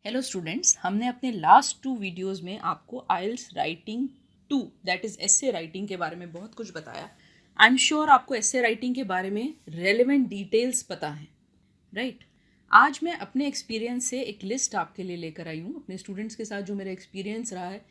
Hello students, हमने अपने last 2 videos में आपको IELTS writing 2 that is essay writing के बारे में बहुत कुछ बताया। आई एम श्योर आपको एस्से राइटिंग के बारे में रेलेवेंट डिटेल्स पता हैं, राइट? आज मैं अपने एक्सपीरियंस से एक लिस्ट आपके लिए लेकर आई हूँ, अपने स्टूडेंट्स के साथ जो मेरा एक्सपीरियंस रहा है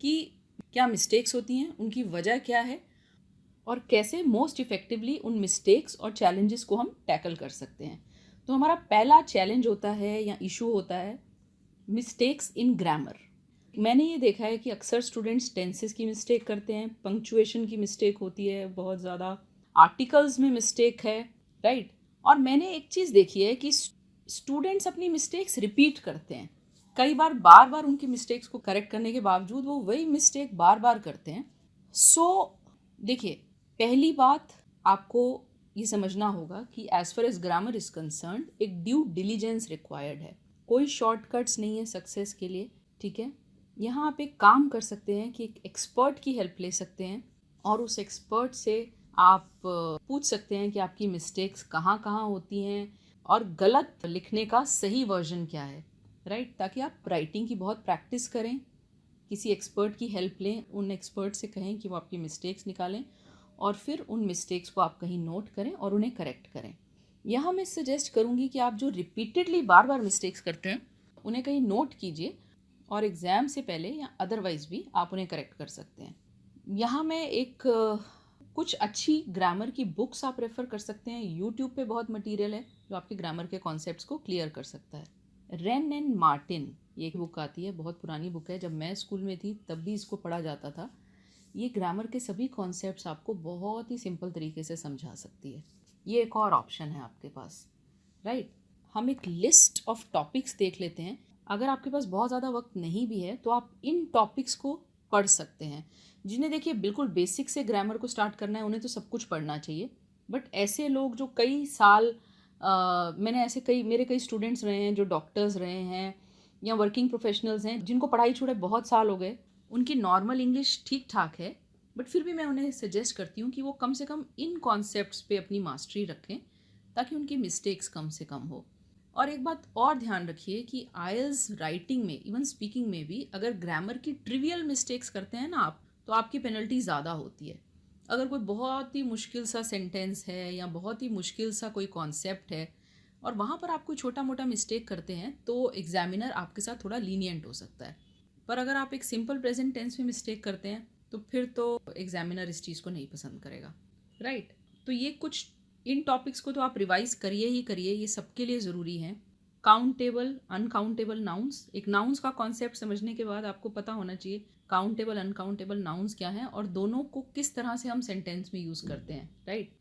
कि क्या मिस्टेक्स होती हैं, उनकी वजह क्या है और कैसे मोस्ट इफ़ेक्टिवली उन मिस्टेक्स और चैलेंजेस को हम टैकल कर सकते हैं। तो हमारा पहला चैलेंज होता है या इशू होता है मिस्टेक्स इन ग्रामर। मैंने ये देखा है कि अक्सर स्टूडेंट्स टेंसेस की मिस्टेक करते हैं, पंक्चुएशन की मिस्टेक होती है बहुत ज़्यादा, आर्टिकल्स में मिस्टेक है, राइट? और मैंने एक चीज़ देखी है कि स्टूडेंट्स अपनी मिस्टेक्स रिपीट करते हैं। कई बार बार बार उनकी मिस्टेक्स को करेक्ट करने के बावजूद वो वही मिस्टेक बार बार करते हैं। देखिए, पहली बात आपको ये समझना होगा कि as far as grammar is concerned एक ड्यू डिलीजेंस रिक्वायर्ड है। कोई शॉर्टकट्स नहीं है सक्सेस के लिए, ठीक है? यहाँ आप एक काम कर सकते हैं कि एक एक्सपर्ट की हेल्प ले सकते हैं और उस एक्सपर्ट से आप पूछ सकते हैं कि आपकी मिस्टेक्स कहाँ कहाँ होती हैं और गलत लिखने का सही वर्जन क्या है, राइट? ताकि आप राइटिंग की बहुत प्रैक्टिस करें, किसी एक्सपर्ट की हेल्प लें, उन एक्सपर्ट से कहें कि वो आपकी मिस्टेक्स निकालें और फिर उन मिस्टेक्स को आप कहीं नोट करें और उन्हें करेक्ट करें। यहाँ मैं सजेस्ट करूँगी कि आप जो रिपीटेडली बार बार मिस्टेक्स करते हैं उन्हें कहीं नोट कीजिए और एग्ज़ाम से पहले या अदरवाइज़ भी आप उन्हें करेक्ट कर सकते हैं। यहाँ मैं कुछ अच्छी ग्रामर की बुक्स आप रेफ़र कर सकते हैं। यूट्यूब पे बहुत मटेरियल है जो आपके ग्रामर के कॉन्सेप्ट्स को क्लियर कर सकता है। रेन एंड मार्टिन ये एक बुक आती है, बहुत पुरानी बुक है, जब मैं स्कूल में थी तब भी इसको पढ़ा जाता था। ये ग्रामर के सभी कॉन्सेप्ट्स आपको बहुत ही सिंपल तरीके से समझा सकती है। ये एक और ऑप्शन है आपके पास, राइट? हम एक लिस्ट ऑफ टॉपिक्स देख लेते हैं। अगर आपके पास बहुत ज़्यादा वक्त नहीं भी है तो आप इन टॉपिक्स को पढ़ सकते हैं। जिन्हें देखिए बिल्कुल बेसिक से ग्रामर को स्टार्ट करना है उन्हें तो सब कुछ पढ़ना चाहिए, बट ऐसे लोग जो कई साल मैंने ऐसे मेरे कई स्टूडेंट्स रहे हैं जो डॉक्टर्स रहे हैं या वर्किंग प्रोफेशनल्स हैं जिनको पढ़ाई छोड़े बहुत साल हो गए, उनकी नॉर्मल इंग्लिश ठीक ठाक है, बट फिर भी मैं उन्हें सजेस्ट करती हूँ कि वो कम से कम इन कॉन्सेप्ट्स पे अपनी मास्टरी रखें ताकि उनकी मिस्टेक्स कम से कम हो। और एक बात और ध्यान रखिए कि आइल्स राइटिंग में, इवन स्पीकिंग में भी, अगर ग्रामर की ट्रिवियल मिस्टेक्स करते हैं ना आप, तो आपकी पेनल्टी ज़्यादा होती है। अगर कोई बहुत ही मुश्किल सा सेंटेंस है या बहुत ही मुश्किल सा कोई कॉन्सेप्ट है और वहाँ पर आप कोई छोटा मोटा मिस्टेक करते हैं तो एग्जामिनर आपके साथ थोड़ा लीनियंट हो सकता है। पर अगर आप एक सिंपल प्रेजेंट टेंस में मिस्टेक करते हैं तो फिर तो एग्जामिनर इस चीज़ को नहीं पसंद करेगा, राइट? तो ये कुछ इन टॉपिक्स को तो आप रिवाइज करिए ही करिए, ये सबके लिए ज़रूरी है। काउंटेबल अनकाउंटेबल नाउन्स, एक नाउन्स का कॉन्सेप्ट समझने के बाद आपको पता होना चाहिए काउंटेबल अनकाउंटेबल नाउन्स क्या हैं और दोनों को किस तरह से हम सेंटेंस में यूज़ करते हैं, right?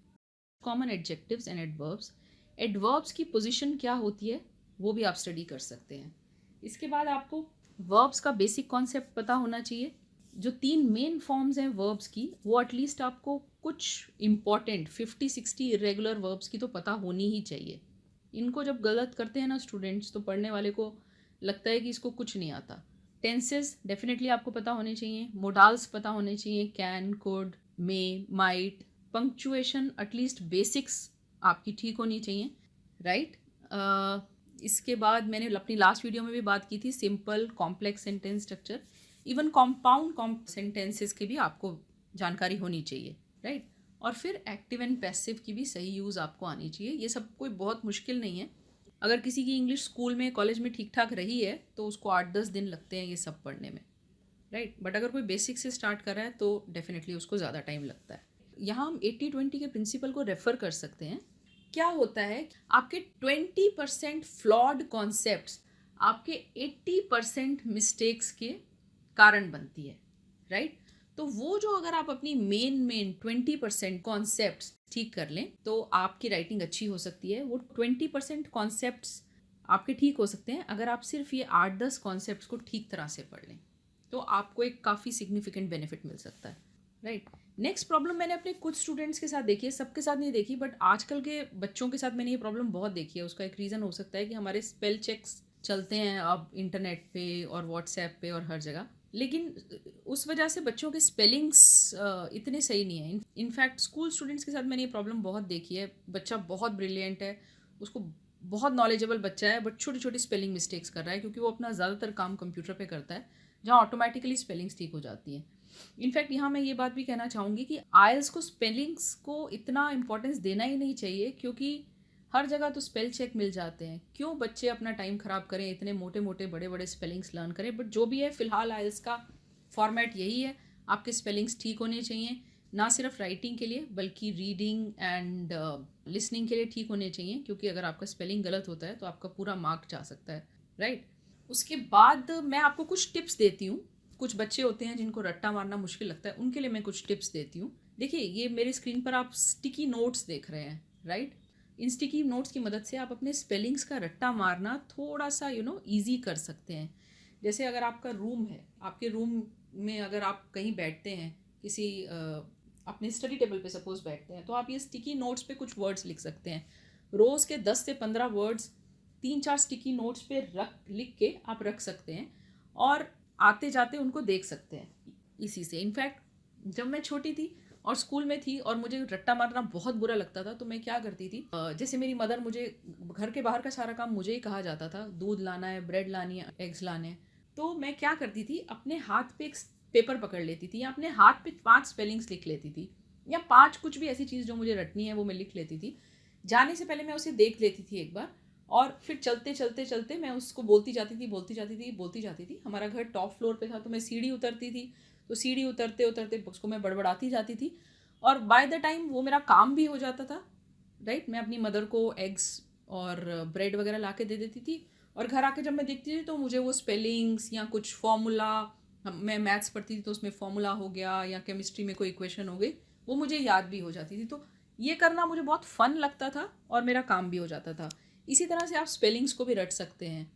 Common adjectives and adverbs, adverbs की पोजीशन क्या होती है वो भी आप स्टडी कर सकते हैं। इसके बाद आपको वर्ब्स का बेसिक कॉन्सेप्ट पता होना चाहिए। जो 3 मेन फॉर्म्स हैं वर्ब्स की, वो एटलीस्ट आपको कुछ इंपॉर्टेंट 50-60 इरेगुलर वर्ब्स की तो पता होनी ही चाहिए। इनको जब गलत करते हैं ना स्टूडेंट्स तो पढ़ने वाले को लगता है कि इसको कुछ नहीं आता। टेंसेस डेफिनेटली आपको पता होने चाहिए, मोडाल्स पता होने चाहिए, can, could, may, might, punctuation at least basics आपकी ठीक होनी चाहिए, राइट? इसके बाद मैंने अपनी लास्ट वीडियो में भी बात की थी simple complex sentence structure, even compound sentences की भी आपको जानकारी होनी चाहिए, राइट? और फिर एक्टिव एंड पैसिव की भी सही यूज़ आपको आनी चाहिए। ये सब कोई बहुत मुश्किल नहीं है। अगर किसी की इंग्लिश स्कूल में कॉलेज में ठीक ठाक रही है तो उसको 8-10 दिन लगते हैं ये सब पढ़ने में, राइट? बट अगर कोई बेसिक से स्टार्ट कर रहा है तो डेफिनेटली उसको ज़्यादा टाइम लगता है। यहाँ हम 80-20 के प्रिंसिपल को रेफ़र कर सकते हैं। क्या होता है, आपके 20% फ्लॉड कॉन्सेप्ट्स आपके 80% मिस्टेक्स के कारण बनती है, राइट? तो वो जो अगर आप अपनी मेन 20% कॉन्सेप्ट्स ठीक कर लें तो आपकी राइटिंग अच्छी हो सकती है। वो 20% कॉन्सेप्ट्स आपके ठीक हो सकते हैं अगर आप सिर्फ ये 8-10 कॉन्सेप्ट्स को ठीक तरह से पढ़ लें, तो आपको एक काफ़ी सिग्निफिकेंट बेनिफिट मिल सकता है, राइट? नेक्स्ट प्रॉब्लम मैंने अपने कुछ स्टूडेंट्स के साथ देखी है, सबके साथ नहीं देखी, बट आजकल के बच्चों के साथ मैंने ये प्रॉब्लम बहुत देखी है। उसका एक रीज़न हो सकता है कि हमारे स्पेल चेक्स चलते हैं अब इंटरनेट पे और व्हाट्सएप पे और हर जगह, लेकिन उस वजह से बच्चों के स्पेलिंग्स इतने सही नहीं है। इनफैक्ट स्कूल स्टूडेंट्स के साथ मैंने ये प्रॉब्लम बहुत देखी है। बच्चा बहुत ब्रिलियंट है, उसको बहुत नॉलेजेबल बच्चा है बट छोटी छोटी स्पेलिंग मिस्टेक्स कर रहा है, क्योंकि वो अपना ज़्यादातर काम कंप्यूटर पे करता है, जहाँ ऑटोमेटिकली स्पेलिंग्स ठीक हो जाती हैं। इनफैक्ट यहाँ मैं ये बात भी कहना चाहूँगी कि आइल्स को स्पेलिंग्स को इतना इंपॉर्टेंस देना ही नहीं चाहिए, क्योंकि हर जगह तो स्पेल चेक मिल जाते हैं। क्यों बच्चे अपना टाइम ख़राब करें, इतने मोटे मोटे बड़े बड़े स्पेलिंग्स लर्न करें। बट जो भी है, फ़िलहाल आइल्स का फॉर्मेट यही है, आपके स्पेलिंग्स ठीक होने चाहिए, ना सिर्फ राइटिंग के लिए बल्कि रीडिंग एंड लिसनिंग के लिए ठीक होने चाहिए, क्योंकि अगर आपका स्पेलिंग गलत होता है तो आपका पूरा मार्क जा सकता है, राइट। उसके बाद मैं आपको कुछ टिप्स देती हूँ। कुछ बच्चे होते हैं जिनको रट्टा मारना मुश्किल लगता है, उनके लिए मैं कुछ टिप्स देती हूँ। देखिए, ये मेरे स्क्रीन पर आप स्टिकी नोट्स देख रहे हैं, राइट। इन स्टिकी नोट्स की मदद से आप अपने स्पेलिंग्स का रट्टा मारना थोड़ा सा ईजी कर सकते हैं। जैसे अगर आपका रूम है, आपके रूम में अगर आप कहीं बैठते हैं, किसी अपने स्टडी टेबल पे सपोज बैठते हैं, तो आप ये स्टिकी नोट्स पे कुछ वर्ड्स लिख सकते हैं। रोज़ के 10 से 15 वर्ड्स 3-4 स्टिकी नोट्स पे लिख के आप रख सकते हैं, और आते जाते उनको देख सकते हैं इसी से। इनफैक्ट जब मैं छोटी थी और स्कूल में थी और मुझे रट्टा मारना बहुत बुरा लगता था, तो मैं क्या करती थी, जैसे मेरी मदर, मुझे घर के बाहर का सारा काम मुझे ही कहा जाता था, दूध लाना है, ब्रेड लानी है, एग्स लाने हैं, तो मैं क्या करती थी, अपने हाथ पे एक पेपर पकड़ लेती थी, या अपने हाथ पे 5 स्पेलिंग्स लिख लेती थी, या 5 कुछ भी ऐसी चीज़ जो मुझे रटनी है वो मैं लिख लेती थी। जाने से पहले मैं उसे देख लेती थी एक बार, और फिर चलते चलते चलते मैं उसको बोलती जाती थी। हमारा घर टॉप फ्लोर पे था, तो मैं सीढ़ी उतरती थी, तो सीढ़ी उतरते उतरते उसको मैं बड़बड़ाती जाती थी, और बाय द टाइम वो मेरा काम भी हो जाता था, राइट। मैं अपनी मदर को एग्स और ब्रेड वगैरह ला के दे देती थी, और घर आके जब मैं देखती थी तो मुझे वो स्पेलिंग्स या कुछ फॉर्मूला, मैं मैथ्स पढ़ती थी तो उसमें फॉर्मूला हो गया, या केमिस्ट्री में कोई इक्वेशन हो गई, वो मुझे याद भी हो जाती थी। तो ये करना मुझे बहुत फ़न लगता था, और मेरा काम भी हो जाता था। इसी तरह से आप स्पेलिंग्स को भी रट सकते हैं,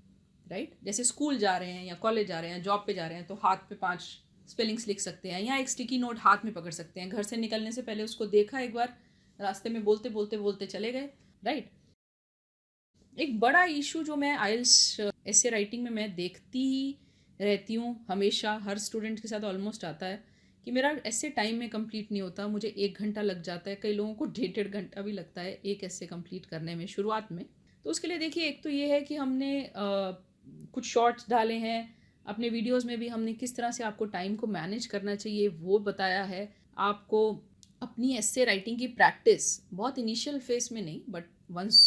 राइट। जैसे स्कूल जा रहे हैं, या कॉलेज जा रहे हैं, जॉब पे जा रहे हैं, तो हाथ पे 5 स्पेलिंग्स लिख सकते हैं, या एक स्टिकी नोट हाथ में पकड़ सकते हैं। घर से निकलने से पहले उसको देखा एक बार, रास्ते में बोलते बोलते बोलते चले गए, राइट। एक बड़ा इशू जो मैं आइल्स ऐसे राइटिंग में मैं देखती ही रहती हूँ, हमेशा हर स्टूडेंट के साथ ऑलमोस्ट आता है, कि मेरा ऐसे टाइम में कंप्लीट नहीं होता, मुझे 1 घंटा लग जाता है, कई लोगों को 1.5 घंटा भी लगता है एक ऐसे कंप्लीट करने में शुरुआत में। तो उसके लिए देखिए, एक तो ये है कि हमने कुछ शॉर्ट्स डाले हैं अपने वीडियोस में भी, हमने किस तरह से आपको टाइम को मैनेज करना चाहिए वो बताया है। आपको अपनी ऐसे राइटिंग की प्रैक्टिस बहुत इनिशियल फेज में नहीं, but once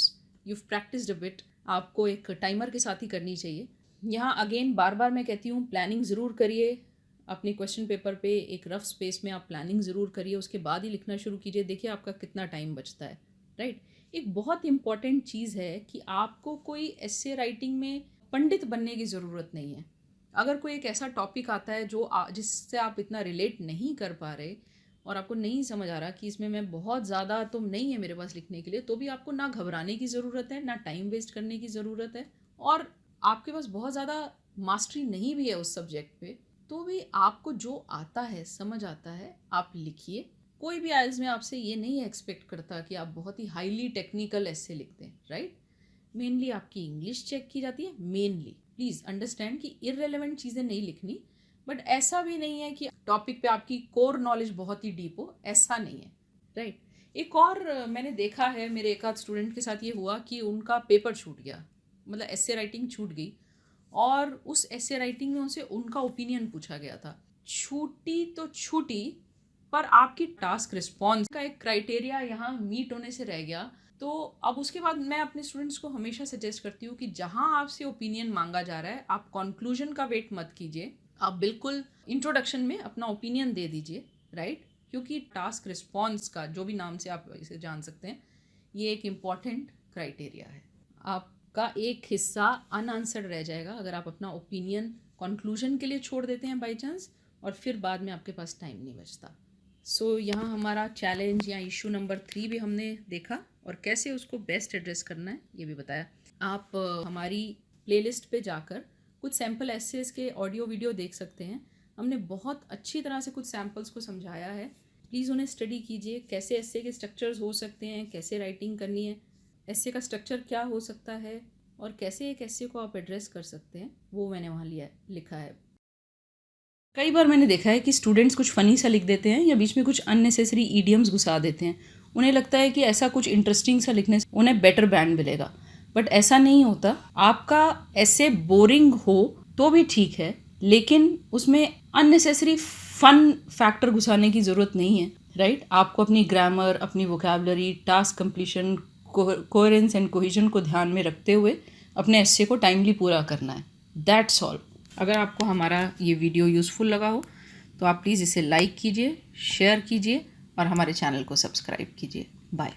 you practised a bit, आपको एक टाइमर के साथ ही करनी चाहिए। यहाँ अगेन बार बार मैं कहती हूँ, प्लानिंग ज़रूर करिए। अपने क्वेश्चन पेपर पे एक रफ स्पेस में आप प्लानिंग ज़रूर करिए, उसके बाद ही लिखना शुरू कीजिए। देखिए आपका कितना टाइम बचता है, राइट। एक बहुत इंपॉर्टेंट चीज़ है कि आपको कोई ऐसे राइटिंग में पंडित बनने की ज़रूरत नहीं है। अगर कोई एक ऐसा टॉपिक आता है जो जिससे आप इतना रिलेट नहीं कर पा रहे, और आपको नहीं समझ आ रहा कि इसमें मैं बहुत ज़्यादा तो नहीं है मेरे पास लिखने के लिए, तो भी आपको ना घबराने की ज़रूरत है, ना टाइम वेस्ट करने की ज़रूरत है, और आपके पास बहुत ज़्यादा मास्टरी नहीं भी है उस सब्जेक्ट पे, तो भी आपको जो आता है, समझ आता है, आप लिखिए। कोई भी आइल्स में आपसे ये नहीं एक्सपेक्ट करता कि आप बहुत ही हाईली टेक्निकल ऐसे लिख दें, राइट। मेनली आपकी इंग्लिश चेक की जाती है, मेनली प्लीज़ अंडरस्टैंड कि इररेलेवेंट चीज़ें नहीं लिखनी, बट ऐसा भी नहीं है कि टॉपिक पे आपकी कोर नॉलेज बहुत ही डीप हो, ऐसा नहीं है, राइट। एक और मैंने देखा है, मेरे एक आध स्टूडेंट के साथ ये हुआ कि उनका पेपर छूट गया, मतलब ऐसे राइटिंग छूट गई, और उस ऐसे राइटिंग में उनसे उनका ओपिनियन पूछा गया था। छूटी तो छूटी, पर आपकी टास्क रिस्पॉन्स का एक क्राइटेरिया यहाँ मीट होने से रह गया। तो अब उसके बाद मैं अपने स्टूडेंट्स को हमेशा सजेस्ट करती हूँ कि जहाँ आपसे ओपिनियन मांगा जा रहा है, आप कंक्लूजन का वेट मत कीजिए, आप बिल्कुल इंट्रोडक्शन में अपना ओपिनियन दे दीजिए, राइट। क्योंकि टास्क रिस्पॉन्स का, जो भी नाम से आप इसे जान सकते हैं, ये एक इम्पॉर्टेंट क्राइटेरिया है। आपका एक हिस्सा अनआंसर्ड रह जाएगा अगर आप अपना ओपिनियन कंक्लूजन के लिए छोड़ देते हैं बाई चांस, और फिर बाद में आपके पास टाइम नहीं बचता। सो यहाँ हमारा चैलेंज या इशू नंबर 3 भी हमने देखा, और कैसे उसको बेस्ट एड्रेस करना है ये भी बताया। आप हमारी प्लेलिस्ट पे जाकर कुछ सैम्पल एसेस के ऑडियो वीडियो देख सकते हैं। हमने बहुत अच्छी तरह से कुछ सैम्पल्स को समझाया है, प्लीज़ उन्हें स्टडी कीजिए। कैसे एसे के स्ट्रक्चर्स हो सकते हैं, कैसे राइटिंग करनी है, एसे का स्ट्रक्चर क्या हो सकता है, और कैसे एक एसे को आप एड्रेस कर सकते हैं, वो मैंने वहाँ लिखा है। कई बार मैंने देखा है कि स्टूडेंट्स कुछ फ़नी सा लिख देते हैं, या बीच में कुछ अननेसेसरी ईडियम्स घुसा देते हैं। उन्हें लगता है कि ऐसा कुछ इंटरेस्टिंग सा लिखने से उन्हें बेटर बैंड मिलेगा, बट ऐसा नहीं होता। आपका ऐसे बोरिंग हो तो भी ठीक है, लेकिन उसमें अननेसेसरी फन फैक्टर घुसाने की ज़रूरत नहीं है, राइट? आपको अपनी ग्रामर, अपनी vocabulary, task completion, coherence and cohesion को ध्यान में रखते हुए अपने एस्से को टाइमली पूरा करना है। That's all. अगर आपको हमारा ये वीडियो यूज़फुल लगा हो तो आप प्लीज़ इसे लाइक कीजिए, शेयर कीजिए और हमारे चैनल को सब्सक्राइब कीजिए। बाय।